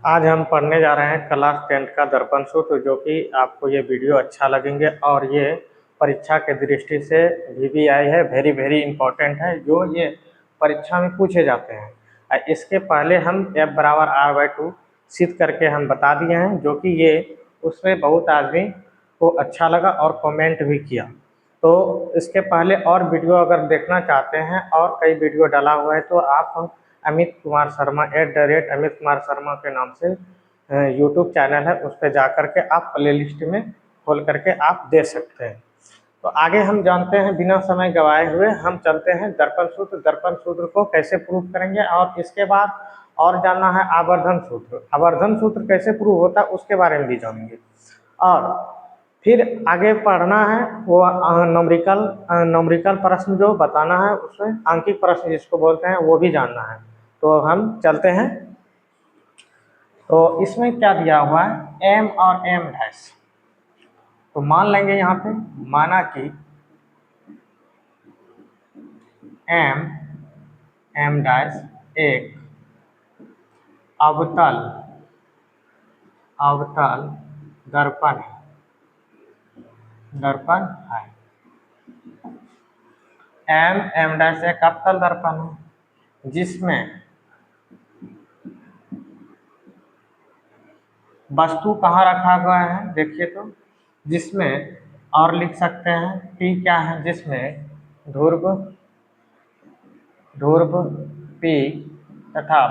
आज हम पढ़ने जा रहे हैं क्लास 10 का दर्पण सूत्र, जो कि आपको ये वीडियो अच्छा लगेंगे और ये परीक्षा के दृष्टि से VVI है, वेरी वेरी इंपॉर्टेंट है, जो ये परीक्षा में पूछे जाते हैं। इसके पहले हम F=R/2 सिद्ध करके हम बता दिए हैं, जो कि ये उसमें बहुत आदमी को अच्छा लगा और कमेंट भी किया। तो इसके पहले और वीडियो अगर देखना चाहते हैं और कई वीडियो डाला हुआ है तो आप अमित कुमार शर्मा @अमित कुमार शर्मा के नाम से यूट्यूब चैनल है, उस पर जा करके आप प्ले लिस्ट में खोल करके आप दे सकते हैं। तो आगे हम जानते हैं, बिना समय गवाए हुए हम चलते हैं दर्पण सूत्र। दर्पण सूत्र को कैसे प्रूव करेंगे और इसके बाद और जानना है आवर्धन सूत्र। आवर्धन सूत्र कैसे प्रूव होता है उसके बारे में भी जानेंगे और फिर आगे पढ़ना है वो न्यूमेरिकल प्रश्न जो बताना है, उसमें अंकित प्रश्न जिसको बोलते हैं वो भी जानना है। तो हम चलते हैं। तो इसमें क्या दिया हुआ है, M और M'। तो मान लेंगे यहाँ पे, माना कि M' एक अवतल दर्पण है। M' एक अवतल दर्पण है जिसमें वस्तु कहाँ रखा गया है, देखिए तो जिसमें, और लिख सकते हैं P क्या है, जिसमें ध्रुव P तथा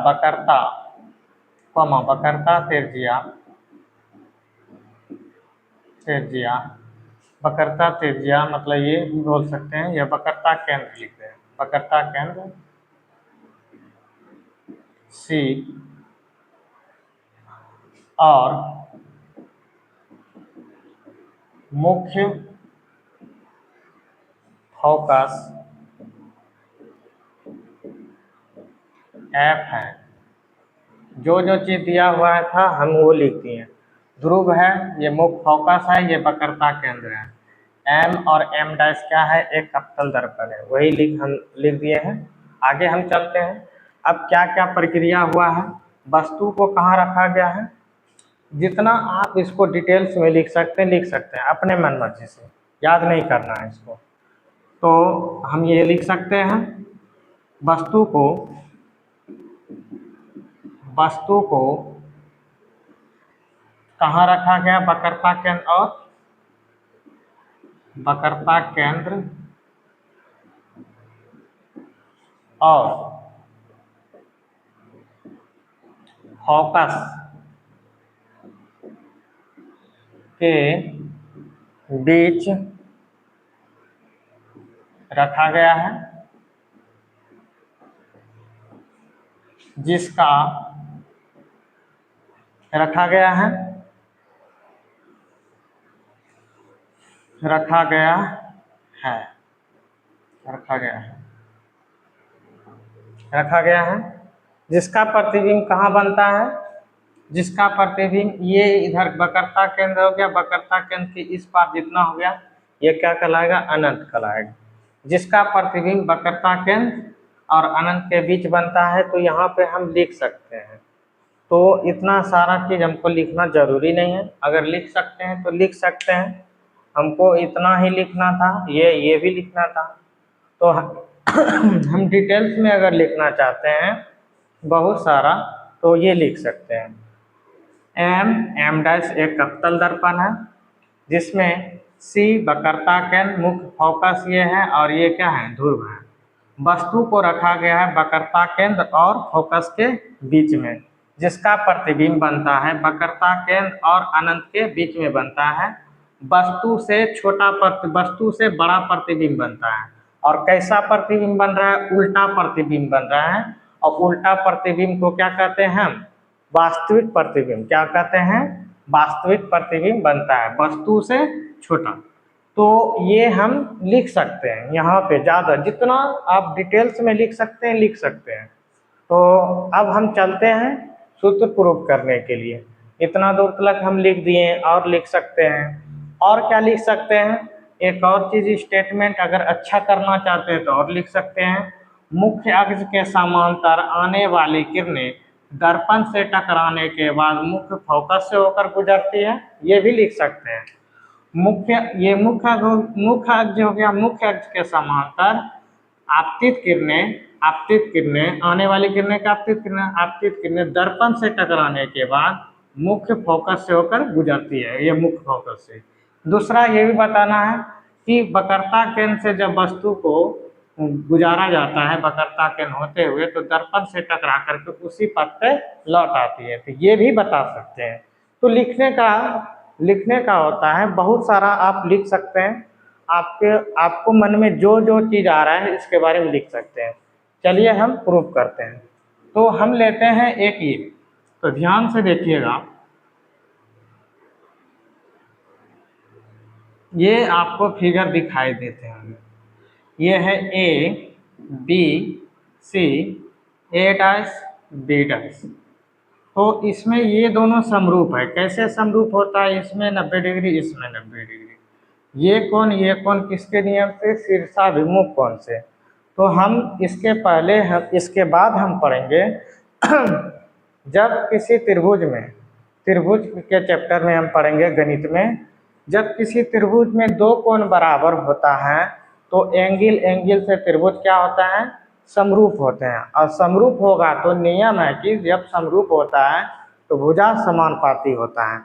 वक्रता त्रिज्या मतलब ये भी बोल सकते हैं, यह वक्रता केंद्र लिखते हैं, वक्रता केंद्र C और मुख्य फोकस F है। जो चीज दिया हुआ था हम वो लिख दिए। ध्रुव है, ये मुख्य फोकस है, ये वक्रता केंद्र है। M और M' क्या है, एक अवतल दर्पण है, वही हम लिख दिए हैं। आगे हम चलते हैं। अब क्या क्या प्रक्रिया हुआ है, वस्तु को कहाँ रखा गया है, जितना आप इसको डिटेल्स में लिख सकते हैं अपने मन मर्जी से, याद नहीं करना है इसको। तो हम ये लिख सकते हैं, वस्तु को कहाँ रखा गया, वक्रता केंद्र और फोकस के बीच रखा गया है, जिसका रखा गया है जिसका प्रतिबिंब कहाँ बनता है, जिसका प्रतिबिंब ये इधर वक्रता केंद्र हो गया, वक्रता केंद्र के इस पार जितना हो गया ये क्या कहलाएगा, अनंत कहलाएगा। जिसका प्रतिबिंब वक्रता केंद्र और अनंत के बीच बनता है, तो यहाँ पे हम लिख सकते हैं। तो इतना सारा चीज हमको लिखना जरूरी नहीं है, अगर लिख सकते हैं तो लिख सकते हैं। हमको इतना ही लिखना था, ये भी लिखना था। तो हम डिटेल्स में अगर लिखना चाहते हैं बहुत सारा, तो ये लिख सकते हैं। M' एक अवतल दर्पण है जिसमें C वक्रता केंद्र, मुख्य फोकस ये है और ये क्या है, ध्रुव है। वस्तु को रखा गया है वक्रता केंद्र और फोकस के बीच में, जिसका प्रतिबिंब बनता है वक्रता केंद्र और अनंत के बीच में बनता है। वस्तु से बड़ा प्रतिबिंब बनता है। और कैसा प्रतिबिंब बन रहा है, उल्टा प्रतिबिंब बन रहा है। और उल्टा प्रतिबिंब को क्या कहते हैं हम, वास्तविक प्रतिबिंब। क्या कहते हैं, वास्तविक प्रतिबिंब बनता है वस्तु से छोटा। तो ये हम लिख सकते हैं, यहाँ पे ज़्यादा जितना आप डिटेल्स में लिख सकते हैं। तो अब हम चलते हैं सूत्र प्रूफ करने के लिए। इतना दूर तक हम लिख दिए और लिख सकते हैं। और क्या लिख सकते हैं, एक और चीज, स्टेटमेंट अगर अच्छा करना चाहते हैं तो और लिख सकते हैं। मुख्य अक्ष के समांतर आने वाली किरणें दर्पण से टकराने के बाद मुख्य फोकस से होकर गुजरती है, ये भी लिख सकते हैं। मुख्य अक्ष हो गया, मुख्य अक्ष के समांतर आपतित किरणें आने वाली किरणें का आपतित किरणें दर्पण से टकराने के बाद मुख्य फोकस से होकर गुजरती है, ये मुख्य फोकस से। दूसरा ये भी बताना है कि वक्रता केंद्र से जब वस्तु को गुजारा जाता है वक्रता केंद्र होते हुए तो दर्पण से टकरा करके उसी पथ पे लौट आती है, तो ये भी बता सकते हैं। तो लिखने का होता है बहुत सारा, आप लिख सकते हैं, आपको मन में जो जो चीज़ आ रहा है इसके बारे में लिख सकते हैं। चलिए हम प्रूफ करते हैं। तो हम लेते हैं एक ये, तो ध्यान से देखिएगा, ये आपको फिगर दिखाई देते हैं, ये है A B C A dash B dash. तो इसमें ये दोनों समरूप है। कैसे समरूप होता है? इसमें 90 डिग्री, इसमें 90 डिग्री। ये कौन किसके नियम से? शीर्षाभिमुख कोण से। तो हम इसके बाद हम पढ़ेंगे जब किसी त्रिभुज के चैप्टर में हम पढ़ेंगे गणित में, जब किसी त्रिभुज में दो कोण बराबर होता है तो एंगल से त्रिभुज क्या होता है? समरूप होते हैं। और समरूप होगा तो नियम है कि जब समरूप होता है तो भुजा समानुपाती होता है।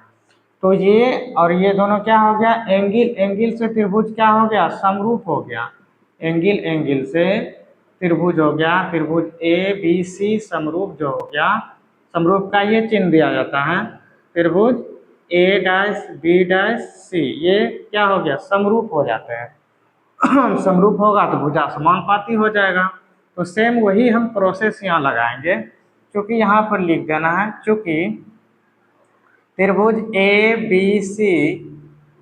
तो ये और ये दोनों क्या हो गया? एंगल से त्रिभुज क्या हो गया? समरूप हो गया। एंगल से त्रिभुज हो गया, त्रिभुज ए बी सी समरूप जो हो गया, समरूप का ये चिन्ह दिया जाता है। त्रिभुज ए डैश बी डैश सी, ये क्या हो गया? समरूप हो जाते हैं। समरूप होगा तो भुजा समानुपाती हो जाएगा। तो सेम वही हम प्रोसेस यहाँ लगाएंगे, क्योंकि यहाँ पर लिख देना है, चूँकि त्रिभुज ए बी सी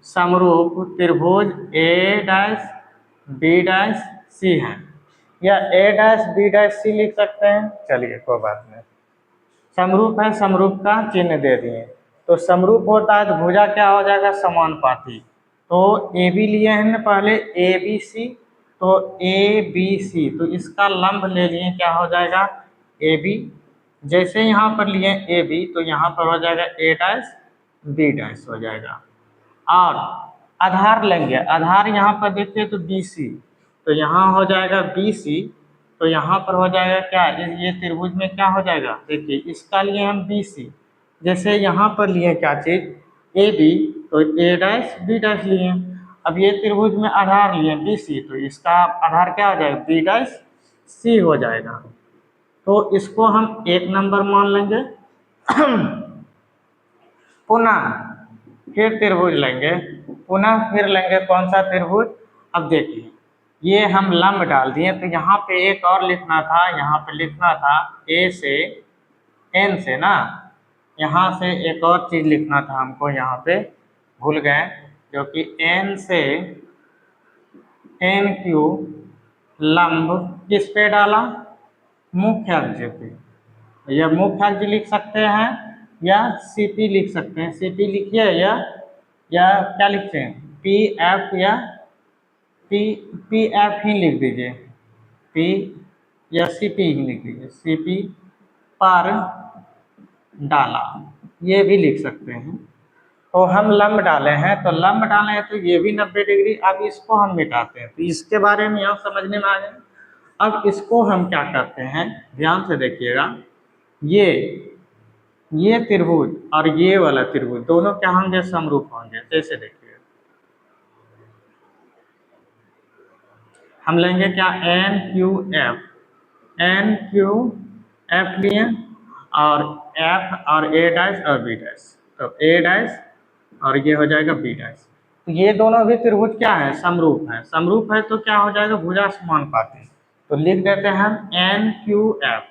समरूप त्रिभुज ए डैश बी डैश सी है, या ए डैश बी डैश सी लिख सकते हैं। चलिए कोई बात नहीं, समरूप है, समरूप का चिन्ह दे दिए। तो समरूप होता है तो भुजा क्या हो जाएगा? समानुपाती। तो ए बी लिए हैं ना पहले, ए बी सी, तो ए बी सी, तो इसका लंब ले लिए, क्या हो जाएगा? A B. जैसे यहाँ पर लिए ए बी तो यहाँ पर हो जाएगा ए डैश बी डैश हो जाएगा। और आधार लेंगे, आधार यहाँ पर देखिए तो बी सी, तो यहाँ हो जाएगा बी सी, तो यहाँ पर हो जाएगा क्या? ये त्रिभुज में क्या हो जाएगा? देखिए इसका लिए हम बी सी, जैसे यहाँ पर लिए क्या चीज़? ए बी, तो ए डैश बी डैश लिए। अब ये त्रिभुज में आधार लिए बी सी, तो इसका आधार क्या हो जाएगा? बी डैश सी हो जाएगा। तो इसको हम 1 नंबर मान लेंगे। पुनः फिर त्रिभुज लेंगे, फिर लेंगे कौन सा त्रिभुज? अब देखिए ये हम लंब डाल दिए, तो यहाँ पे एक और लिखना था, यहाँ पे लिखना था ए से एन से ना, यहाँ से एक और चीज़ लिखना था हमको, यहाँ पे भूल गए, जो कि एन से एन क्यू लंब किस पे डाला? मुख्य अक्ष पे। यह मुख्य अक्ष लिख सकते हैं या सी पी लिख सकते हैं। सी पी लिखिए या क्या लिखते हैं? पी एफ या पी एफ ही लिख दीजिए, पी या सी पी ही लिख दीजिए, सी पी पर डाला, ये भी लिख सकते हैं। तो हम लंब डाले हैं, तो लंब डाले हैं तो ये भी 90 डिग्री। अब इसको हम मिटाते हैं, तो इसके बारे में आप समझने में आ जाए। अब इसको हम क्या करते हैं, ध्यान से देखिएगा, ये त्रिभुज और ये वाला त्रिभुज दोनों क्या होंगे? समरूप होंगे। जैसे देखिए हम लेंगे क्या? एन क्यू एफ लिए, और एफ और ए डैश और बी डैश, तो ए डैश और ये हो जाएगा बी डैश। तो ये दोनों भी त्रिभुज क्या है? समरूप है। समरूप है तो क्या हो जाएगा? भुजा समानुपाती। तो लिख देते हैं हम एन क्यू एफ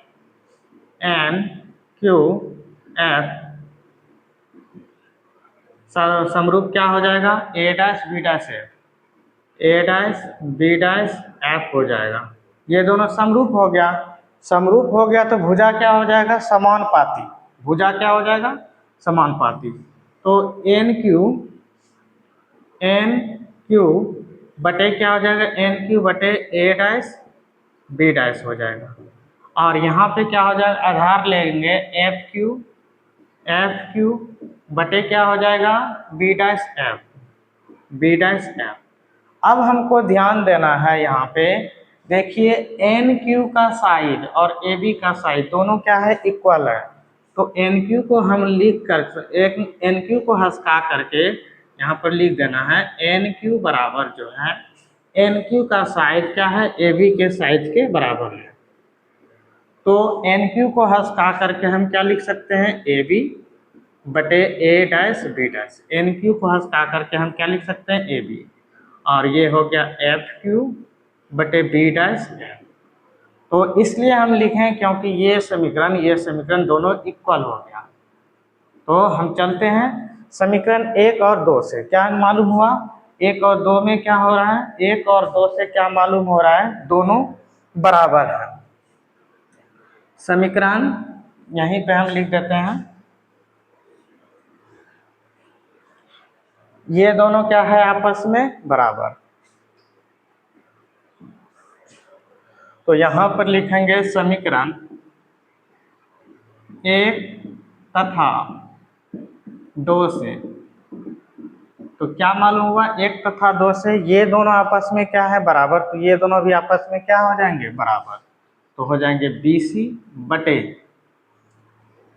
समरूप क्या हो जाएगा? A dash B dash F, A dash B dash F हो जाएगा। ये दोनों समरूप हो गया। समरूप हो गया तो भुजा क्या हो जाएगा? समानुपाती। भुजा क्या हो जाएगा? समानुपाती। तो एन क्यू बटे क्या हो जाएगा? एन क्यू बटे ए डैश बी डैश हो जाएगा। और यहाँ पे क्या हो जाएगा, आधार लेंगे एफ क्यू बटे क्या हो जाएगा, बी डैश एफ। अब हमको ध्यान देना है यहाँ पे, देखिए एन क्यू का साइड और ए बी का साइड दोनों क्या है, इक्वल है। तो एन क्यू को हम लिख कर एक एन क्यू को हस्का करके यहाँ पर लिख देना है, एन क्यू बराबर जो है एन क्यू का साइड क्या है, ए बी के साइड के बराबर है। तो एन क्यू को हस्का करके हम क्या लिख सकते हैं, ए बी बटे A dash B dash. N Q को हस्का करके हम क्या लिख सकते हैं, ए बी, और ये हो गया एफ क्यू बटे बी डैश एफ। तो इसलिए हम लिखें क्योंकि ये समीकरण दोनों इक्वल हो गया। तो हम चलते हैं समीकरण 1 और 2 से। क्या मालूम हुआ, 1 और 2 में क्या हो रहा है, 1 और 2 से क्या मालूम हो रहा है, दोनों बराबर है। समीकरण यहीं पे हम लिख देते हैं, ये दोनों क्या है, आपस में बराबर। तो यहां पर लिखेंगे समीकरण 1 तथा 2 से। तो क्या मालूम हुआ, 1 तथा 2 से ये दोनों आपस में क्या है, बराबर। तो ये दोनों भी आपस में क्या हो जाएंगे, बराबर। तो हो जाएंगे बी सी बटे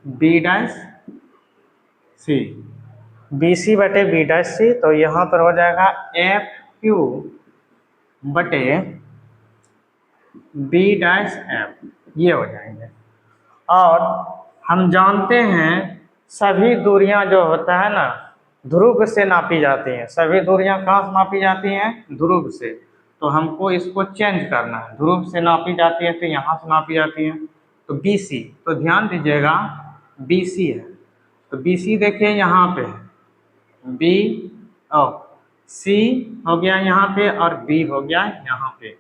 B dash C, B C बटे बी डैश सी। तो यहाँ पर हो जाएगा एफ क्यू बटे बी डैश एफ, ये हो जाएंगे। और हम जानते हैं सभी दूरियां जो होता है ना, ध्रुव से नापी जाती हैं। सभी दूरियां कहाँ से नापी जाती हैं, ध्रुव से। तो हमको इसको चेंज करना है, ध्रुव से नापी जाती है तो यहाँ से नापी जाती है। तो बी सी, तो ध्यान दीजिएगा बी सी है, तो बी सी देखिए यहाँ पे है, बी ओ सी हो गया यहाँ पे और बी हो गया यहाँ पे,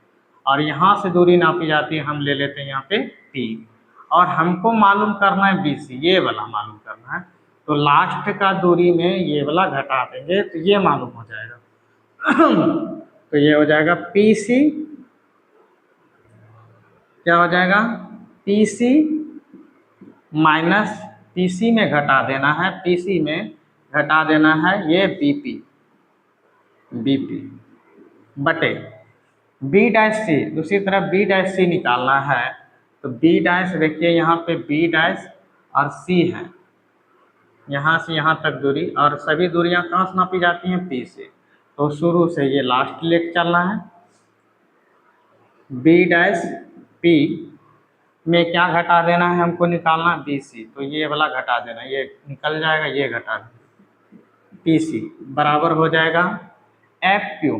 और यहाँ से दूरी नापी जाती है, हम ले लेते हैं यहाँ पे पी। और हमको मालूम करना है बी सी, ये वाला मालूम करना है। तो लास्ट का दूरी में ये वाला घटा देंगे तो ये मालूम हो जाएगा। तो ये हो जाएगा पी सी, क्या हो जाएगा, P C minus, P C में घटा देना है, पी सी में घटा देना है ये बीपी बटे बी डैश सी। दूसरी तरफ बी डैश सी निकालना है, तो बी डैश देखिए यहाँ पे बी डैश और सी है, यहाँ से यहाँ तक दूरी, और सभी दूरियां कहाँ से नापी जाती हैं, पी से। तो शुरू से ये लास्ट लेके चलना है, बी डैश पी में क्या घटा देना है, हमको निकालना बी सी। तो ये वाला घटा देना, ये निकल जाएगा, ये घटा देना, पी सी बराबर हो जाएगा एफ क्यू।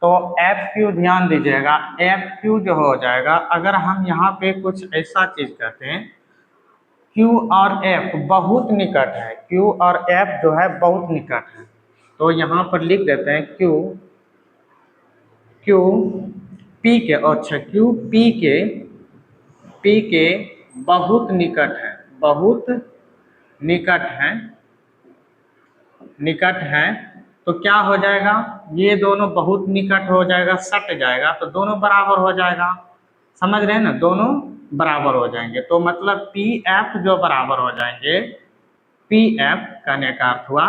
तो एफ क्यू ध्यान दीजिएगा, एफ क्यू जो हो जाएगा, अगर हम यहाँ पे कुछ ऐसा चीज करते हैं, Q और F बहुत निकट है, Q और F जो है बहुत निकट है। तो यहाँ पर लिख देते हैं Q P के, अच्छा Q P के बहुत निकट है, बहुत निकट है। तो क्या हो जाएगा, ये दोनों बहुत निकट हो जाएगा, सट जाएगा, तो दोनों बराबर हो जाएगा। समझ रहे हैं ना, दोनों बराबर हो जाएंगे। तो मतलब पी एफ जो बराबर हो जाएंगे, पी एफ कहने का अर्थ हुआ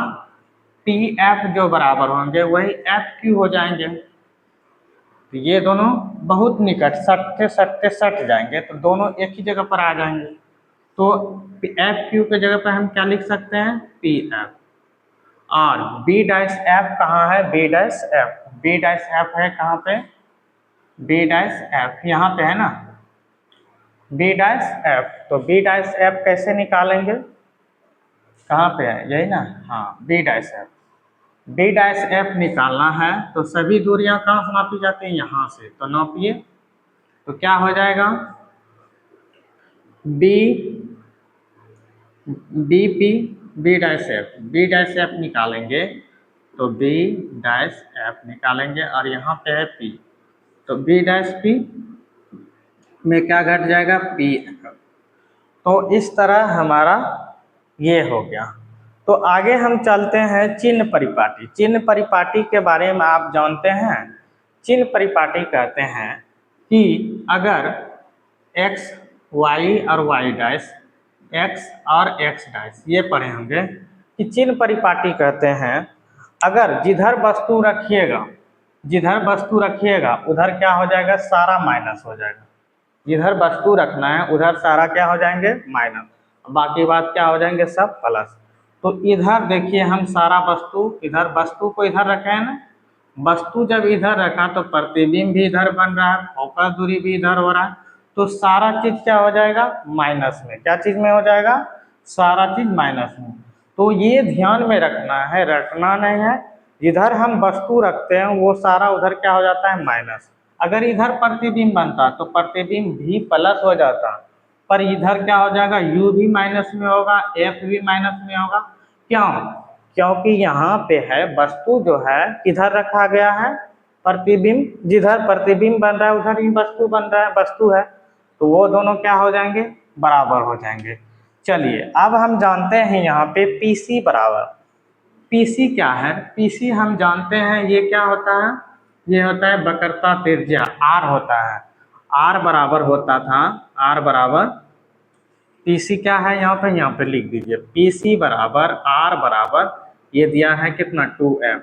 पी एफ जो बराबर होंगे वही एफ क्यू हो जाएंगे। तो ये दोनों बहुत निकट, सटते सट जाएंगे, तो दोनों एक ही जगह पर आ जाएंगे। तो एफ क्यू के जगह पर हम क्या लिख सकते हैं, पी एफ। और बी डैश एफ कहाँ है, बी डैश एफ है कहाँ पे, बी डैश एफ यहाँ पे है ना, बी डैश एफ। तो बी डैश एफ कैसे निकालेंगे, कहाँ पे है, यही ना, हाँ B dash F. B dash F निकालना है तो सभी दूरियां कहाँ से नापी जाती हैं, यहाँ से। तो नापिए, तो क्या हो जाएगा, बी डैश एफ निकालेंगे, तो बी डैश एफ निकालेंगे, और यहाँ पे है पी, तो बी डैश पी में क्या घट जाएगा, पी एफ। तो इस तरह हमारा ये हो गया। तो आगे हम चलते हैं चिन्ह परिपाटी। चिन्ह परिपाटी के बारे में आप जानते हैं, चिन्ह परिपाटी कहते हैं कि अगर x वाई और वाई डैश, एक्स और एक्स डैश, ये पढ़े होंगे कि चिन्ह परिपाटी कहते हैं अगर जिधर वस्तु रखिएगा, जिधर वस्तु रखिएगा उधर क्या हो जाएगा, सारा माइनस हो जाएगा। जिधर वस्तु रखना है उधर सारा क्या हो जाएंगे, माइनस, बाकी बात क्या हो जाएंगे, सब प्लस। तो इधर देखिए हम सारा वस्तु, इधर वस्तु को इधर रखे हैं ना, वस्तु जब इधर रखा तो प्रतिबिंब भी इधर बन रहा है, फोकस दूरी भी इधर हो रहा है, तो सारा चीज क्या हो जाएगा, माइनस में। क्या चीज में हो जाएगा, सारा चीज माइनस में। तो ये ध्यान में रखना है, रटना नहीं है। जिधर हम वस्तु रखते हैं वो सारा उधर क्या हो जाता है, माइनस। अगर इधर प्रतिबिंब बनता तो प्रतिबिंब भी प्लस हो जाता, पर इधर क्या हो जाएगा, u भी माइनस में होगा, f भी माइनस में होगा। क्यों, क्योंकि यहाँ पे है वस्तु जो है किधर रखा गया है, प्रतिबिंब, जिधर प्रतिबिंब बन रहा है उधर ही वस्तु बन रहा है, वस्तु है, तो वो दोनों क्या हो जाएंगे, बराबर हो जाएंगे। चलिए अब हम जानते हैं यहाँ पे PC बराबर, PC क्या है, PC हम जानते हैं ये क्या होता है, ये होता है वक्रता त्रिज्या, R होता है, R बराबर होता था, R बराबर PC क्या है, यहाँ पे लिख दीजिए PC बराबर R बराबर, ये दिया है कितना 2F।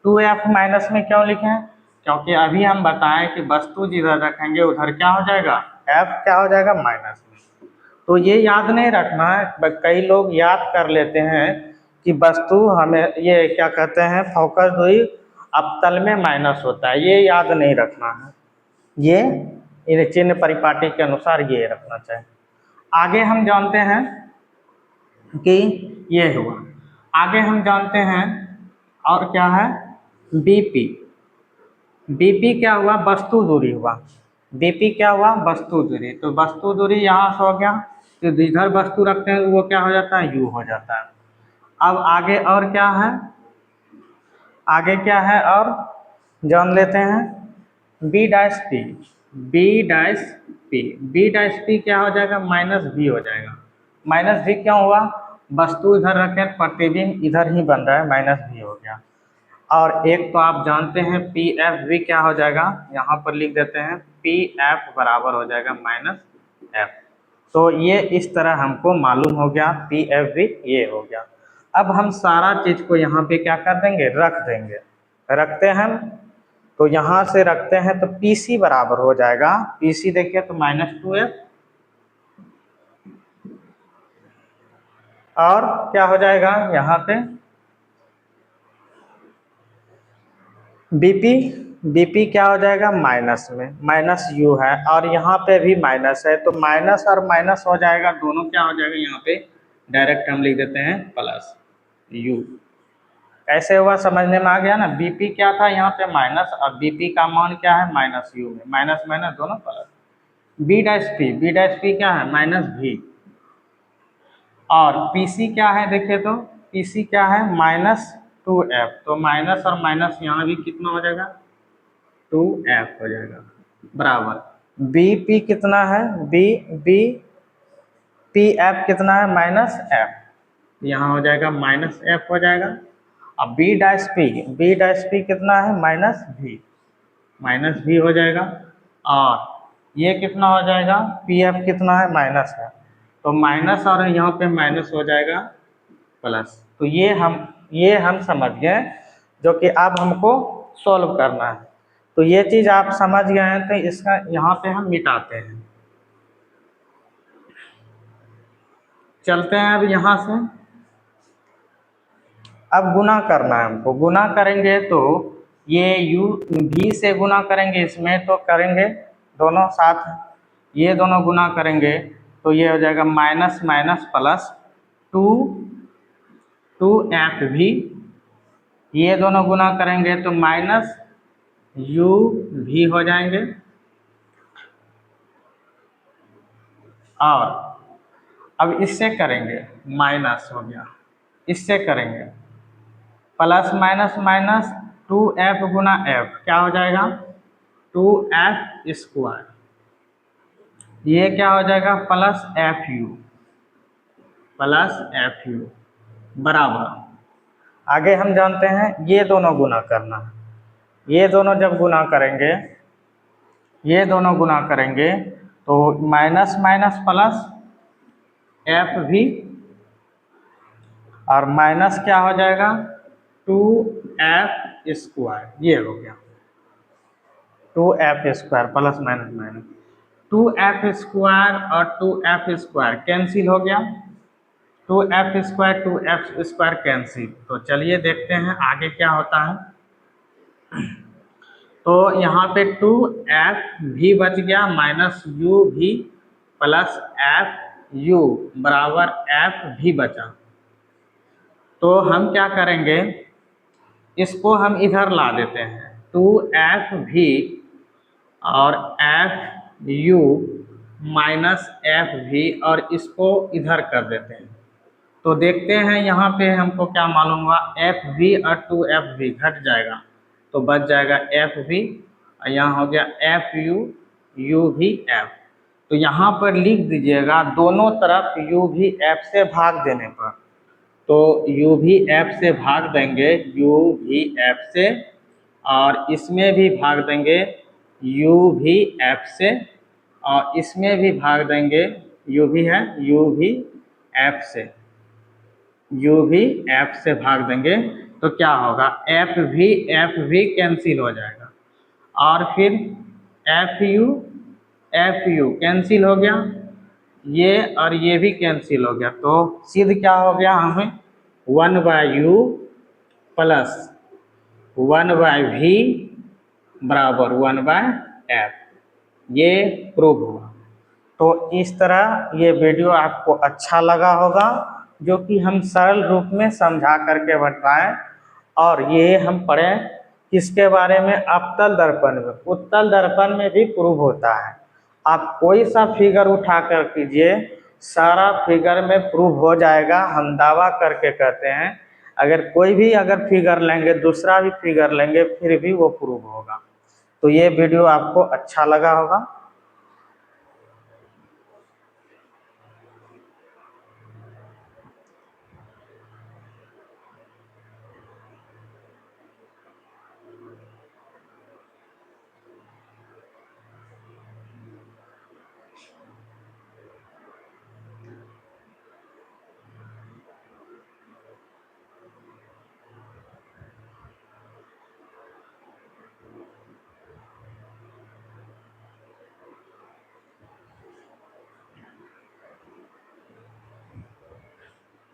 2F माइनस में क्यों लिखे हैं, क्योंकि अभी हम बताएं कि वस्तु जिधर रखेंगे उधर क्या हो जाएगा, F क्या हो जाएगा, माइनस में। तो ये याद नहीं रखना है, कई लोग याद कर लेते हैं कि वस्तु हमें ये क्या कहते हैं, फोकस दूरी अवतल में माइनस होता है, ये याद नहीं रखना है, ये इन चिन्ह परिपाटी के अनुसार ये रखना चाहिए। आगे हम जानते हैं कि ये हुआ, आगे हम जानते हैं और क्या है, BP। BP क्या हुआ, वस्तु दूरी हुआ, BP क्या हुआ, वस्तु दूरी। तो वस्तु दूरी यहाँ से हो गया, तो जिधर वस्तु रखते हैं वो क्या हो जाता है, U हो जाता है। अब आगे और क्या है, आगे क्या है और जान लेते हैं, B dash P, B dash P, B dash P क्या हो जाएगा, माइनस V हो जाएगा। माइनस V क्यों हुआ, वस्तु इधर रखें, प्रतिबिंब इधर ही बन रहा है, माइनस V हो गया। और एक तो आप जानते हैं PFV क्या हो जाएगा, यहाँ पर लिख देते हैं PF बराबर हो जाएगा माइनस F। तो ये इस तरह हमको मालूम हो गया, PFV ये हो गया। अब हम सारा चीज को यहाँ पे क्या कर देंगे, रख देंगे, रखते हैं हम, तो यहाँ से रखते हैं तो PC बराबर हो जाएगा, PC देखिए तो -2F, और क्या हो जाएगा यहाँ पे BP क्या हो जाएगा, माइनस में, माइनस U है, और यहाँ पे भी माइनस है, तो माइनस और माइनस हो जाएगा, दोनों क्या हो जाएगा, यहाँ पे डायरेक्ट हम लिख देते हैं प्लस U। कैसे हुआ, समझने में आ गया ना। BP क्या था, यहाँ पे माइनस, और BP का मान क्या है, माइनस U में, माइनस माइनस दोनों प्लस। B डैश P क्या है, माइनस V, और PC क्या है, देखिए तो PC क्या है, -2F, तो माइनस और माइनस यहाँ भी कितना हो जाएगा, 2F हो जाएगा, बराबर BP कितना है, PF कितना है, -F, यहाँ हो जाएगा -F हो जाएगा। अब B डैश P कितना है, -V हो जाएगा, और ये कितना हो जाएगा, PF कितना है, माइनस है, तो माइनस और यहाँ पे माइनस हो जाएगा प्लस। तो ये हम समझ गए, जो कि अब हमको सॉल्व करना है। तो ये चीज़ आप समझ गए हैं, तो इसका यहाँ पे हम मिटाते हैं। चलते हैं अब यहाँ से, अब गुना करना है हमको। गुना करेंगे तो ये V से गुना करेंगे, इसमें तो करेंगे दोनों साथ, ये दोनों गुना करेंगे तो ये हो जाएगा माइनस माइनस प्लस 2FV, ये दोनों गुना करेंगे तो माइनस UV हो जाएंगे, और अब इससे करेंगे, माइनस हो गया, इससे करेंगे प्लस माइनस माइनस 2F गुना F क्या हो जाएगा, 2F स्क्वायर, ये क्या हो जाएगा, प्लस FU बराबर। आगे हम जानते हैं ये दोनों गुना करना है, ये दोनों जब गुना करेंगे, ये दोनों गुना करेंगे तो माइनस माइनस प्लस एफ भी, और माइनस क्या हो जाएगा 2f², ये हो गया 2f² plus minus minus 2f² और 2f² कैंसिल हो गया, 2f² कैंसिल। तो चलिए देखते हैं आगे क्या होता है। तो यहाँ पे 2f भी बच गया माइनस u भी प्लस एफ यू बराबर एफ भी बचा। तो हम क्या करेंगे, इसको हम इधर ला देते हैं 2f भी और एफ यू माइनस एफ भी, और इसको इधर कर देते हैं। तो देखते हैं यहाँ पे हमको क्या मालूम हुआ, एफ भी और 2f भी घट जाएगा तो बच जाएगा एफ भी, और यहाँ हो गया एफ यू यू भी एफ। तो यहाँ पर लिख दीजिएगा दोनों तरफ यू भी एफ से भाग देने पर, तो यू भी एफ से भाग देंगे यू भी एफ से, और इसमें भी भाग देंगे यू भी एफ से, और इसमें भी भाग देंगे यू भी है यू भी एफ से, यू भी एफ से भाग देंगे। तो क्या होगा, एफ भी कैंसिल हो जाएगा, और फिर एफ यू कैंसिल हो गया, ये और ये भी कैंसिल हो गया। तो सिद्ध क्या हो गया हमें, 1/u प्लस 1/v बराबर 1/f, ये प्रूव हुआ। तो इस तरह ये वीडियो आपको अच्छा लगा होगा, जो कि हम सरल रूप में समझा करके बताएं। और ये हम पढ़ें किसके बारे में, अवतल दर्पण में। उत्तल दर्पण में भी प्रूव होता है। आप कोई सा फिगर उठा कर कीजिए, सारा फिगर में प्रूव हो जाएगा, हम दावा करके कहते हैं। अगर कोई भी अगर फिगर लेंगे, दूसरा भी फिगर लेंगे, फिर भी वो प्रूव होगा। तो ये वीडियो आपको अच्छा लगा होगा।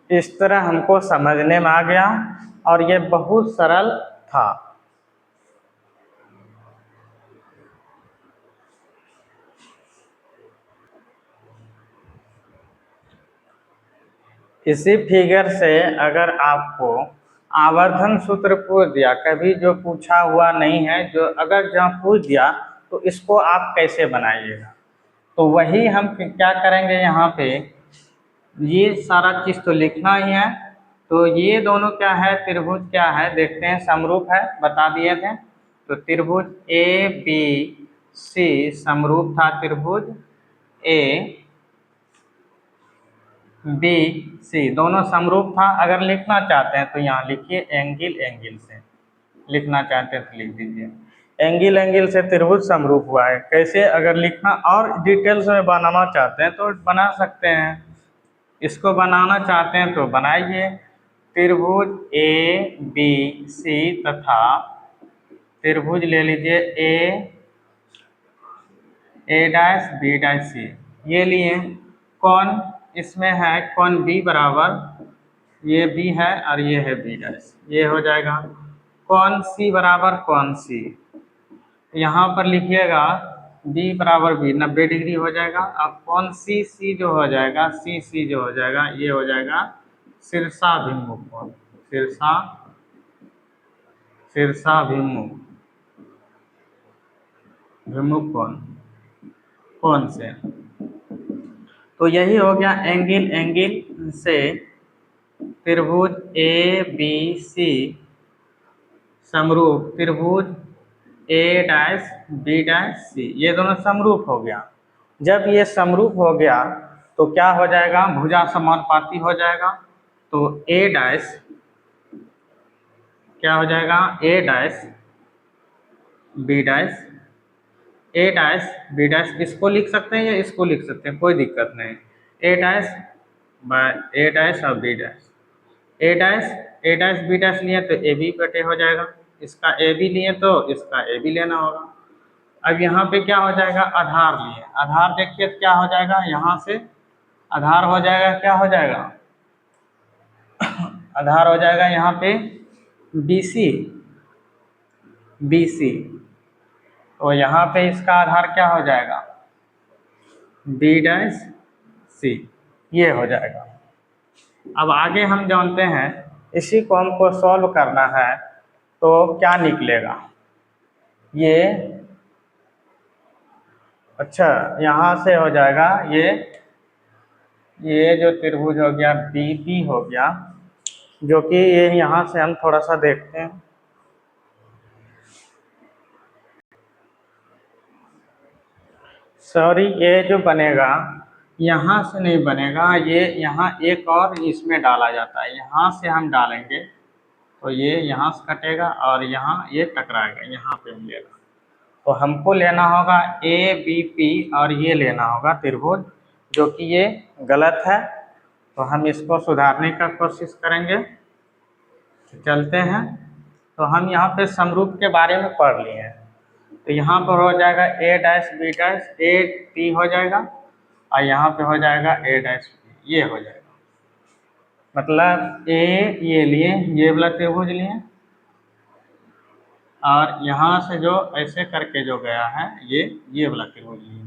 इस तरह हमको समझने में आ गया, और ये बहुत सरल था। इसी फिगर से अगर आपको आवर्धन सूत्र पूछ दिया, कभी जो पूछा हुआ नहीं है, जो अगर जहाँ पूछ दिया तो इसको आप कैसे बनाइएगा, तो वही हम क्या करेंगे, यहाँ पे ये सारा चीज़ तो लिखना ही है। तो ये दोनों क्या है, त्रिभुज क्या है देखते हैं, समरूप है, बता दिए थे। तो त्रिभुज ए बी सी समरूप था, त्रिभुज ए बी सी दोनों समरूप था। अगर लिखना चाहते हैं तो यहाँ लिखिए एंगल एंगल से, लिखना चाहते हैं तो लिख दीजिए एंगल एंगल से त्रिभुज समरूप हुआ है। कैसे अगर लिखना और डिटेल्स में बनाना चाहते हैं तो बना सकते हैं, इसको बनाना चाहते हैं तो बनाइए। त्रिभुज ए बी सी तथा त्रिभुज ले लीजिए ए डैश बी डैश सी, ये लिए। कौन इसमें है, कौन बी बराबर, ये बी है और ये है बी डैश, ये हो जाएगा। कौन सी बराबर कौन सी, यहाँ पर लिखिएगा बी बराबर बी 90 डिग्री हो जाएगा। अब कौन सी सी जो हो जाएगा, सी जो हो जाएगा, ये हो जाएगा शीर्षाभिमुख कोण, शीर्षाभिमुख कोण, कौन से। तो यही हो गया एंगल एंगल से त्रिभुज ए बी सी समरूप त्रिभुज ए डैश बी डैश सी, ये दोनों समरूप हो गया। जब ये समरूप हो गया तो क्या हो जाएगा, भुजा समानुपाती हो जाएगा। तो ए डैश क्या हो जाएगा, A dash B dash A dash B dash, इसको लिख सकते हैं या इसको लिख सकते हैं, कोई दिक्कत नहीं। ए डैश बाय ए डैश और बी डैश, ए डैश बी डैश लिए तो ए बी बटे हो जाएगा, इसका ए बी लिए तो इसका ए बी लेना होगा। अब यहाँ पे क्या हो जाएगा, आधार लिए, आधार देखिए तो क्या हो जाएगा, यहाँ से आधार हो जाएगा, क्या हो जाएगा, आधार हो जाएगा यहाँ पे बी सी, बी सी, तो यहाँ पे इसका आधार क्या हो जाएगा, बी डैश सी, ये हो जाएगा। अब आगे हम जानते हैं, इसी को हमको सॉल्व करना है तो क्या निकलेगा, ये अच्छा यहाँ से हो जाएगा, ये जो त्रिभुज हो गया बी पी हो गया, जो कि ये यहाँ से हम थोड़ा सा देखते हैं, सॉरी ये जो बनेगा यहाँ से नहीं बनेगा, ये यहाँ एक और इसमें डाला जाता है, यहाँ से हम डालेंगे तो ये यहाँ से कटेगा और यहाँ ये टकराएगा, यहाँ पे मिलेगा। तो हमको लेना होगा ए बी पी और ये लेना होगा त्रिभुज, जो कि ये गलत है, तो हम इसको सुधारने का कोशिश करेंगे। चलते हैं, तो हम यहाँ पे समरूप के बारे में पढ़ लिए हैं, तो यहाँ पर हो जाएगा A dash B dash, A P हो जाएगा और यहाँ पे हो जाएगा ए डैश पी, ये हो जाएगा। मतलब ए ये लिए, ये वाला त्रिभुज लिए, और यहाँ से जो ऐसे करके जो गया है ये वाला त्रिभुज लिए,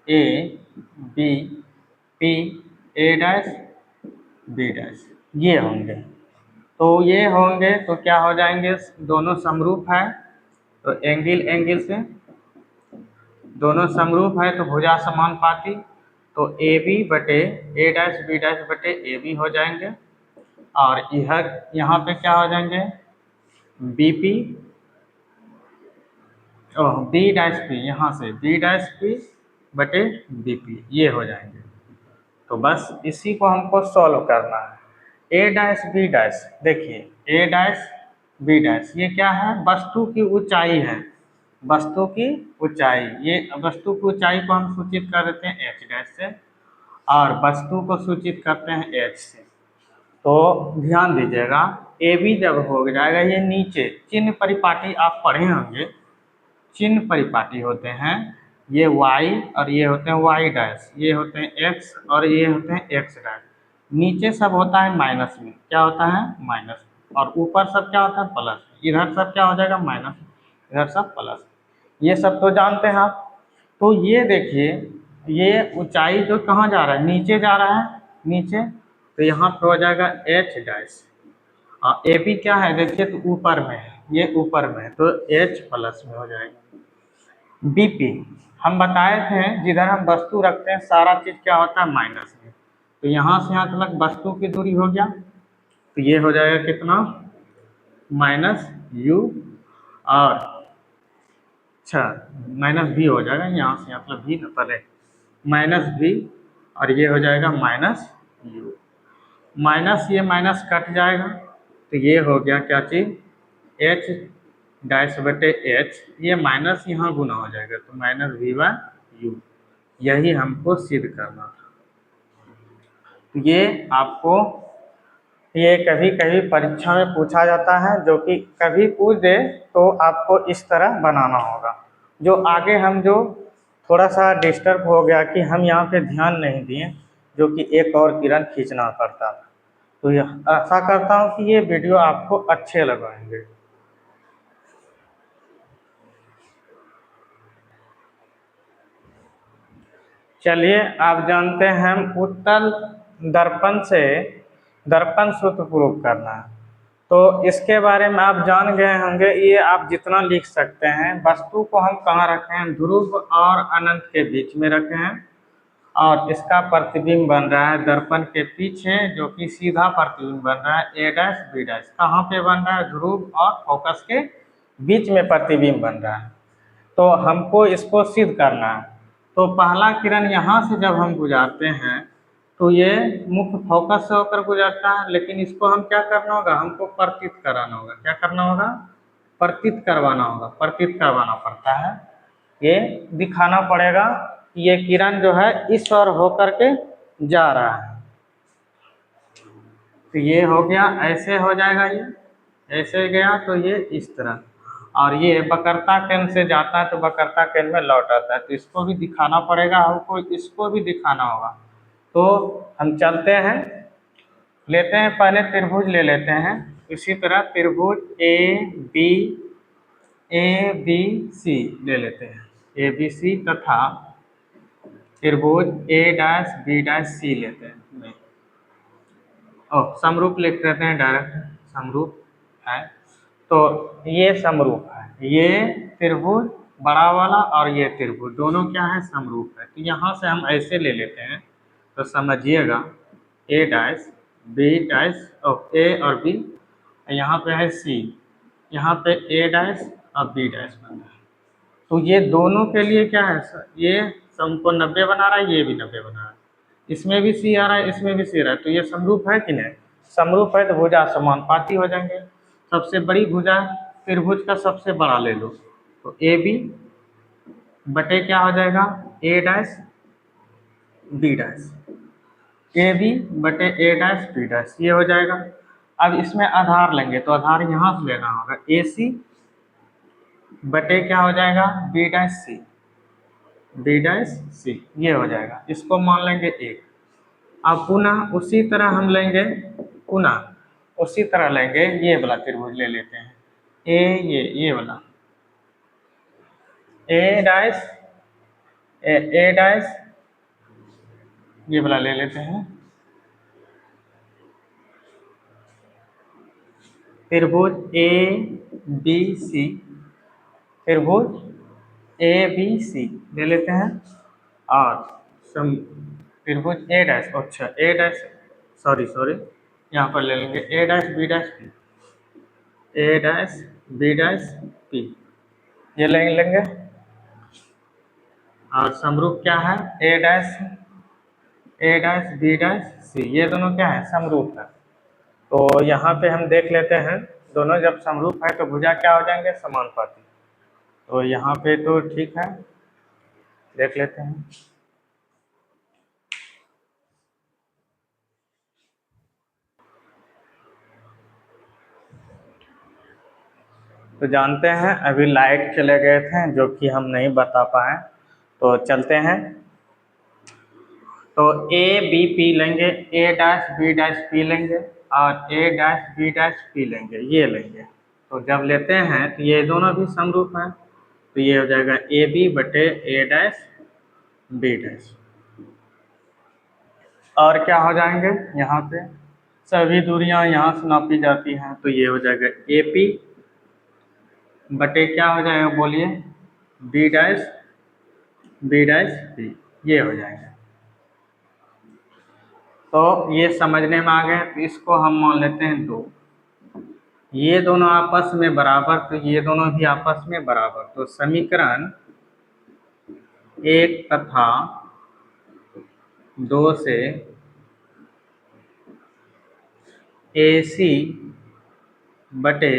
A B P A dash B dash, ये होंगे। तो ये होंगे तो क्या हो जाएंगे, दोनों समरूप है तो एंगल से दोनों समरूप है तो भुजा समानुपाती, तो ए बी बटे ए डैश बी डैश बटे ए बी हो जाएंगे, और यहाँ पे क्या हो जाएंगे, B P B dash P, यहाँ से बी डैश पी बटे बी पी, ये हो जाएंगे। तो बस इसी को हमको सॉल्व करना है। ए डैश बी डैश, देखिए ए डैश बी डैश ये क्या है, वस्तु की ऊंचाई है, वस्तु की ऊंचाई, ये वस्तु की ऊंचाई को हम सूचित कर देते हैं एच डैश से, और वस्तु को सूचित करते हैं एच से। तो ध्यान दीजिएगा, ए बी जब हो जाएगा, ये नीचे चिन्ह परिपाटी आप पढ़े होंगे, चिन्ह परिपाटी होते हैं, ये y और ये होते हैं y डैश, ये होते हैं x और ये होते हैं x डैश, नीचे सब होता है माइनस में, क्या होता है माइनस, और ऊपर सब क्या होता है प्लस, इधर सब क्या हो जाएगा माइनस, इधर सब प्लस, ये सब तो जानते हैं आप। तो ये देखिए, ये ऊंचाई जो कहाँ जा रहा है, नीचे जा रहा है, नीचे, तो यहाँ पर हो जाएगा h डैश, और ए पी क्या है देखिए तो ऊपर में है, ये ऊपर में है तो h प्लस में हो जाएगा। बीपी हम बताए थे, जिधर हम वस्तु रखते हैं सारा चीज क्या होता है माइनस में, तो यहाँ से यहाँ तक वस्तु की दूरी हो गया, तो ये हो जाएगा कितना माइनस यू, और अच्छा माइनस भी हो जाएगा, यहाँ से मतलब भी न पहले माइनस भी, और ये हो जाएगा माइनस यू, माइनस ये माइनस कट जाएगा, तो ये हो गया क्या चीज एच डैश बटे एच, ये माइनस यहाँ गुना हो जाएगा, तो माइनस वी बाय यू, यही हमको सिद्ध करना था। ये आपको ये कभी कभी परीक्षा में पूछा जाता है, जो कि कभी पूछ दे तो आपको इस तरह बनाना होगा। जो आगे हम जो थोड़ा सा डिस्टर्ब हो गया कि हम यहाँ पे ध्यान नहीं दिए, जो कि एक और किरण खींचना पड़ता था, तो आशा करता हूँ कि ये वीडियो आपको अच्छे लगेंगे। चलिए आप जानते हैं, हम उत्तल दर्पण से दर्पण सूत्र प्रूव करना है, तो इसके बारे में आप जान गए होंगे, ये आप जितना लिख सकते हैं, वस्तु को हम कहाँ रखे हैं, ध्रुव और अनंत के बीच में रखे हैं, और इसका प्रतिबिंब बन रहा है दर्पण के पीछे, जो कि सीधा प्रतिबिंब बन रहा है ए डैश बी डैश, कहाँ पे बन रहा है, ध्रुव और फोकस के बीच में प्रतिबिंब बन रहा है। तो हमको इसको सिद्ध करना है, तो पहला किरण यहाँ से जब हम गुजारते हैं तो ये मुख्य फोकस से होकर गुजरता है, लेकिन इसको हम क्या करना होगा, हमको प्रतीत कराना होगा, क्या करना होगा, प्रतीत करवाना होगा, प्रतीत करवाना पड़ता है। ये दिखाना पड़ेगा कि ये किरण जो है इस ओर होकर के जा रहा है। तो ये हो गया, ऐसे हो जाएगा, ये ऐसे गया तो ये इस तरह, और ये वक्रता केंद्र से जाता है तो वक्रता केंद्र में लौट आता है। तो इसको भी दिखाना पड़ेगा हमको, इसको भी दिखाना होगा। तो हम चलते हैं, लेते हैं पहले त्रिभुज ले लेते हैं। इसी तरह त्रिभुज ए बी सी ले लेते हैं, ए बी सी, तथा त्रिभुज ए डैश बी डैश सी लेते हैं। समरूप लिख देते हैं डायरेक्ट, समरूप है। तो ये समरूप है, ये त्रिभुज बड़ा वाला और ये त्रिभुज दोनों क्या है, समरूप है। तो यहाँ से हम ऐसे ले लेते हैं, तो समझिएगा ए डैश बी डैश, ए और बी, यहाँ पे है सी, यहाँ पे ए डैश और बी डैश बन रहा है। तो ये दोनों के लिए क्या है, ये हमको 90 बना रहा है, ये भी 90 बना रहा है, इसमें भी सी आ रहा है, इसमें भी सी आ रहा है। तो ये समरूप है कि नहीं, समरूप है तो भुजा समानुपाती हो जाएंगे। सबसे बड़ी भुजा त्रिभुज का सबसे बड़ा ले लो, तो ए बी बटे क्या हो जाएगा, A dash B dash, A B बटे ए डैश बी डैश, ये हो जाएगा। अब इसमें आधार लेंगे तो आधार यहाँ से लेना होगा, ए सी बटे क्या हो जाएगा, B dash C, B dash C, ये हो जाएगा। इसको मान लेंगे एक। अब पुनः उसी तरह हम लेंगे, पुनः उसी तरह लेंगे, ये वाला त्रिभुज ले लेते हैं, ये वाला ए डैश ए डैश, ये वाला ले लेते हैं, त्रिभुज ए बी सी, त्रिभुज ए बी सी ले लेते हैं। और त्रिभुज ए डैश, अच्छा ए डैश, सॉरी यहाँ पर ले लेंगे ए dash B dash P, A dash B dash P, ये लेंगे। और समरूप क्या है, ए डैश बी डैश सी, ये दोनों क्या है, समरूप है। तो यहाँ पे हम देख लेते हैं, दोनों जब समरूप है तो भुजा क्या हो जाएंगे, समानुपाती। तो यहाँ पे तो ठीक है, देख लेते हैं। तो जानते हैं अभी लाइट चले गए थे जो कि हम नहीं बता पाए, तो चलते हैं। तो ए बी पी लेंगे, ए डैश बी डैश पी लेंगे, और ए डैश बी डैश पी लेंगे, ये लेंगे। तो जब लेते हैं तो ये दोनों भी समरूप हैं, तो ये हो जाएगा ए बी बटे ए डैश बी डैश। और क्या हो जाएंगे, यहाँ पे सभी दूरियां यहाँ से नापी जाती हैं, तो ये हो जाएगा ए पी बटे क्या हो जाएगा, बोलिए, बी डैश पी, ये हो जाएगा। तो ये समझने में आ गए। तो इसको हम मान लेते हैं 2, ये दोनों आपस में बराबर, तो ये दोनों भी आपस में बराबर। तो समीकरण 1 तथा 2 से ए सी बटे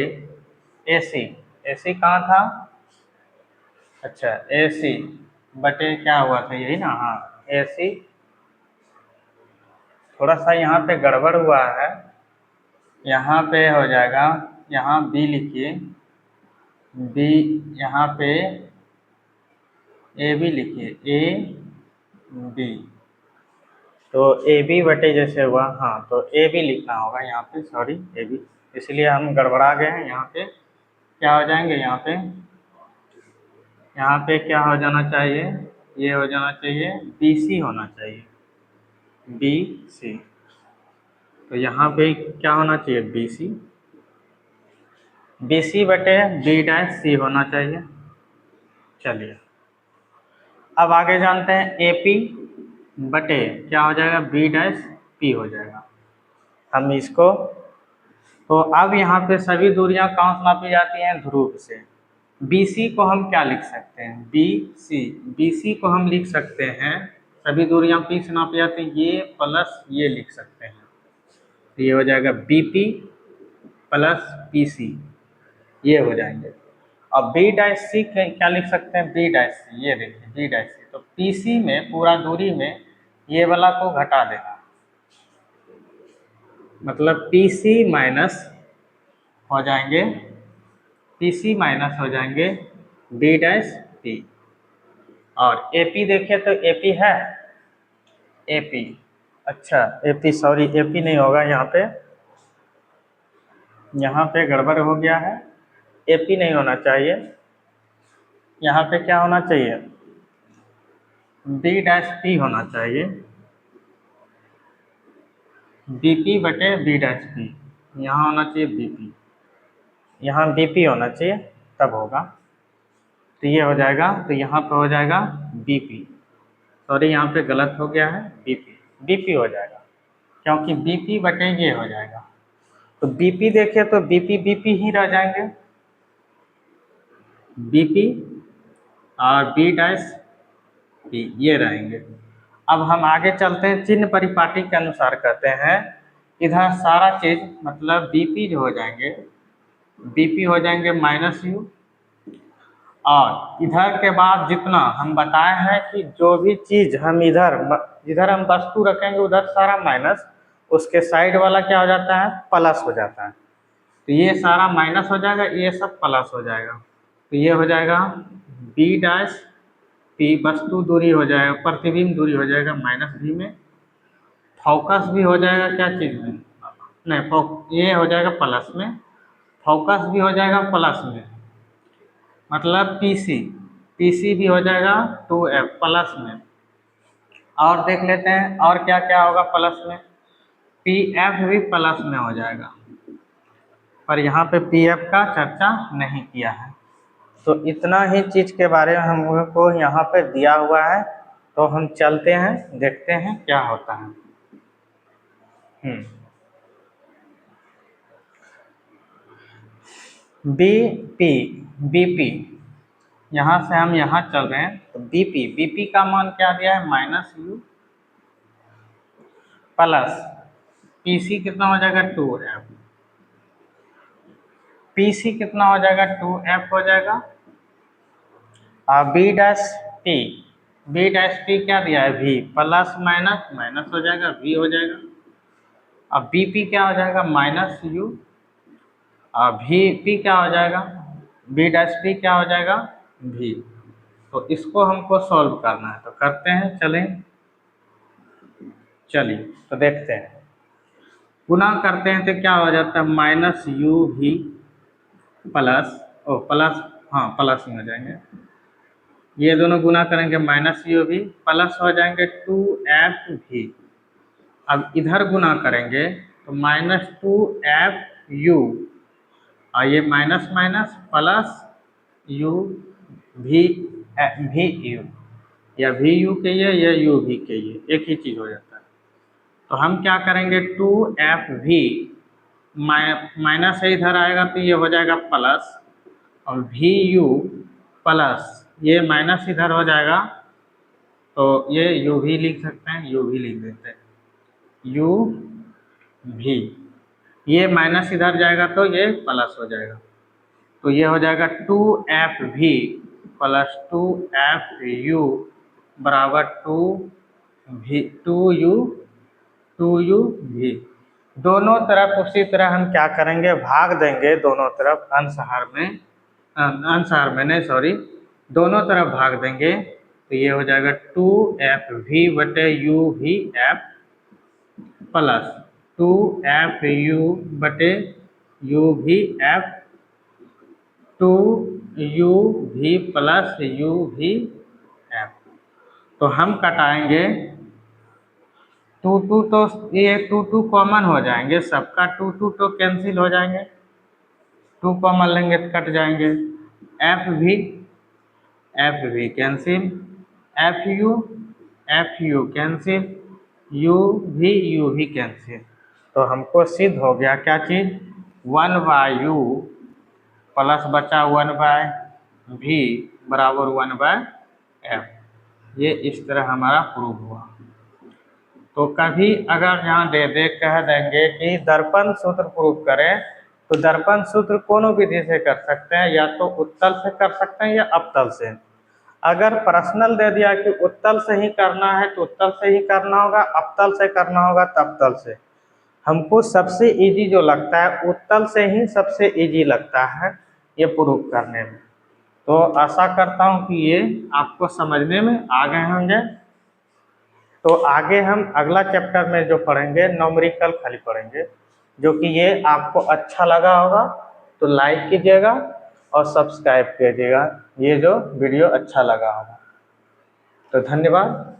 ए सी कहाँ था, अच्छा ए सी बटे क्या हुआ था, यही ना, हाँ ए सी, थोड़ा सा यहाँ पे गड़बड़ हुआ है, यहाँ पे हो जाएगा, यहाँ बी लिखिए, बी यहाँ पे ए बी लिखिए, ए बी, तो ए बी बटे जैसे हुआ, हाँ तो ए बी लिखना होगा यहाँ पे, सॉरी ए बी, इसलिए हम गड़बड़ा गए हैं। यहाँ पे क्या हो जाएंगे, यहाँ पे क्या हो जाना चाहिए, ये हो जाना चाहिए बी सी होना चाहिए, बी सी। तो यहाँ पे क्या होना चाहिए, बी सी बटे बी डैश सी होना चाहिए। चलिए अब आगे जानते हैं, ए पी बटे क्या हो जाएगा, बी डैश पी हो जाएगा। हम इसको, तो अब यहाँ पे सभी दूरियां कहाँ से नापी जाती हैं, ध्रुव से। BC को हम क्या लिख सकते हैं, BC को हम लिख सकते हैं, सभी दूरियां P से नापी जाती हैं, ये प्लस ये लिख सकते हैं, तो ये हो जाएगा BP प्लस PC, ये हो जाएंगे। अब बी डैश सी क्या लिख सकते हैं, बी डैश सी, ये देखिए बी डैश सी, तो पी सी में पूरा दूरी में ये वाला को घटा देना, मतलब पी सी माइनस हो जाएंगे, पी सी माइनस हो जाएंगे बी डैश पी। और ए पी देखिए तो ए पी है, ए पी, अच्छा A P, sorry A P नहीं होगा यहाँ पे गड़बड़ हो गया है, ए पी नहीं होना चाहिए, यहाँ पे क्या होना चाहिए, बी डैश पी होना चाहिए, बी पी बटे बी डैश पी, यहाँ होना चाहिए बी पी, यहाँ बी पी होना चाहिए, तब होगा, तो ये हो जाएगा, तो यहाँ पे हो जाएगा बी पी, सॉरी यहाँ पे गलत हो गया है, बी पी, बी पी हो जाएगा, क्योंकि बी पी बटे ये हो जाएगा, तो बी पी देखिए तो बी पी ही रह जाएंगे, बी पी और बी डैश पी ये रहेंगे। अब हम आगे चलते हैं, चिन्ह परिपाटी के अनुसार कहते हैं, इधर सारा चीज मतलब बी पी जो हो जाएंगे, बी पी हो जाएंगे माइनस यू, और इधर के बाद जितना हम बताए हैं कि जो भी चीज हम इधर हम वस्तु रखेंगे उधर सारा माइनस, उसके साइड वाला क्या हो जाता है, प्लस हो जाता है, तो ये सारा माइनस हो जाएगा, ये सब प्लस हो जाएगा, तो ये हो जाएगा बी डैश पी, वस्तु दूरी हो जाएगा, प्रतिबिंब दूरी हो जाएगा माइनस भी में, फोकस भी हो जाएगा क्या चीज में, नहीं ये हो जाएगा प्लस में, फोकस भी हो जाएगा प्लस में, मतलब पीसी, पीसी भी हो जाएगा 2F प्लस में, और देख लेते हैं और क्या क्या होगा प्लस में, पीएफ भी प्लस में हो जाएगा, पर यहाँ पे पीएफ का चर्चा नहीं किया है, तो इतना ही चीज के बारे में हम लोगों को यहाँ पे दिया हुआ है, तो हम चलते हैं देखते हैं क्या होता है। बीपी, बीपी यहाँ से हम यहाँ चल रहे हैं, तो बीपी, बीपी का मान क्या दिया है माइनस यू, प्लस पीसी कितना हो जाएगा 2F, पीसी कितना हो जाएगा 2F हो जाएगा, और B dash P, B dash P क्या दिया है वी, प्लस माइनस माइनस हो जाएगा वी हो जाएगा, अब बीपी क्या हो जाएगा माइनस यू, और वी पी क्या हो जाएगा, बी डैश पी क्या हो जाएगा वी, तो इसको हमको सॉल्व करना है, तो करते हैं, चलिए तो देखते हैं, गुना करते हैं तो क्या हो जाता है माइनस यू भी प्लस, ओ प्लस, हाँ प्लस में हो जाएंगे, ये दोनों गुना करेंगे माइनस यू भी प्लस हो जाएंगे 2F भी, अब इधर गुना करेंगे तो माइनस 2F यू, और ये माइनस माइनस प्लस यू भी यू, या वी यू कहिए या यू भी कहिए, एक ही चीज़ हो जाता है, तो हम क्या करेंगे 2F भी माइनस है इधर आएगा तो ये हो जाएगा प्लस, और वी यू प्लस ये माइनस इधर हो जाएगा, तो ये यू भी लिख सकते हैं, यू भी लिख देते हैं, यू भी, ये माइनस इधर जाएगा तो ये प्लस हो जाएगा, तो ये हो जाएगा 2F भी प्लस 2F यू बराबर 2 यू भी, दोनों तरफ उसी तरह हम क्या करेंगे भाग देंगे, दोनों तरफ अंशहार में नहीं सॉरी, दोनों तरफ भाग देंगे, तो ये हो जाएगा 2F भी बटे यू भी एफ प्लस 2F यू बटे यू भी एफ 2U भी प्लस यू भी एफ, तो हम कटाएंगे 2 तो ये 2 कॉमन हो जाएंगे, सबका 2 तो कैंसिल हो जाएंगे, 2 कॉमन लेंगे तो कट जाएंगे, एफ भी cancel, F you cancel, you भी कैंसिल, तो हमको सिद्ध हो गया क्या चीज़ 1/u प्लस बचा 1/v बराबर 1/f, ये इस तरह हमारा प्रूव हुआ। तो कभी अगर यहाँ दे कह देंगे कि दर्पण सूत्र प्रूव करें, तो दर्पण सूत्र कोनो विधि से कर सकते हैं, या तो उत्तल से कर सकते हैं या अवतल से। अगर प्रश्नल दे दिया कि उत्तल से ही करना है तो उत्तल से ही करना होगा, अवतल से करना होगा तो अवतल से। हमको सबसे इजी जो लगता है उत्तल से ही सबसे इजी लगता है ये प्रूफ करने में। तो आशा करता हूँ कि ये आपको समझने में आ गए होंगे। तो आगे हम अगला चैप्टर में जो पढ़ेंगे न्यूमेरिकल खाली पढ़ेंगे, जो कि ये आपको अच्छा लगा होगा तो लाइक कीजिएगा और सब्सक्राइब कीजिएगा, ये जो वीडियो अच्छा लगा होगा। तो धन्यवाद।